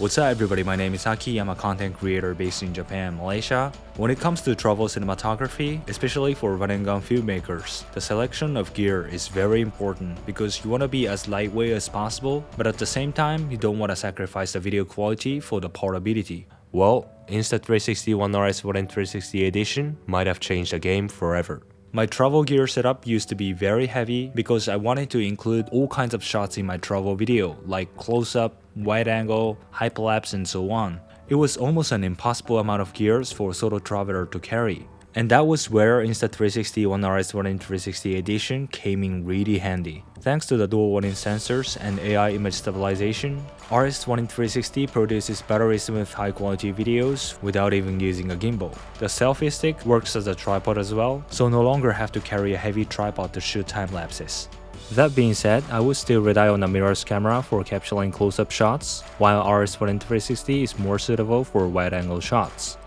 What's up everybody, my name is Aki, I'm a content creator based in Japan, Malaysia. When it comes to travel cinematography, especially for run and gun filmmakers, the selection of gear is very important because you want to be as lightweight as possible, but at the same time, you don't want to sacrifice the video quality for the portability. Well, Insta360 RS 360 Edition might have changed the game forever. My travel gear setup used to be very heavy because I wanted to include all kinds of shots in my travel video, like close-up, wide angle, hyperlapse and so on. It was almost an impossible amount of gears for a solo traveler to carry. And that was where Insta360 RS 360 Edition came in really handy. Thanks to the dual warning sensors and AI image stabilization, RS 360 produces battery smooth high quality videos without even using a gimbal. The selfie stick works as a tripod as well, so no longer have to carry a heavy tripod to shoot time lapses. That being said, I would still rely on a mirrorless camera for capturing close-up shots, while RS 360 is more suitable for wide-angle shots.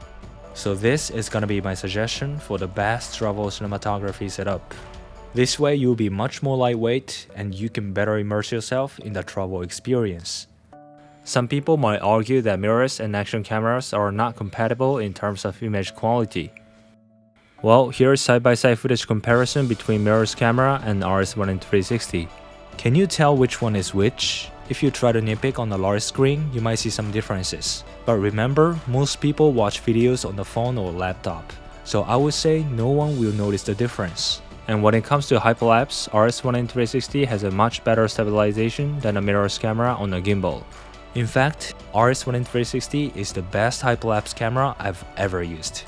So this is gonna be my suggestion for the best travel cinematography setup. This way you'll be much more lightweight and you can better immerse yourself in the travel experience. Some people might argue that mirrorless and action cameras are not compatible in terms of image quality. Well, here's side-by-side footage comparison between mirrorless camera and RS 360. Can you tell which one is which? If you try to nitpick on the large screen, you might see some differences. But remember, most people watch videos on the phone or laptop, so I would say no one will notice the difference. And when it comes to hyperlapse, RS 360 has a much better stabilization than a mirrorless camera on a gimbal. In fact, RS 360 is the best hyperlapse camera I've ever used.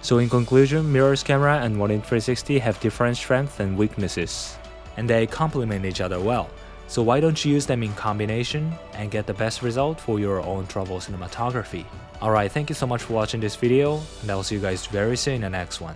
So in conclusion, mirrorless camera and 360 have different strengths and weaknesses, and they complement each other well. So why don't you use them in combination and get the best result for your own travel cinematography? Alright, thank you so much for watching this video, and I'll see you guys very soon in the next one.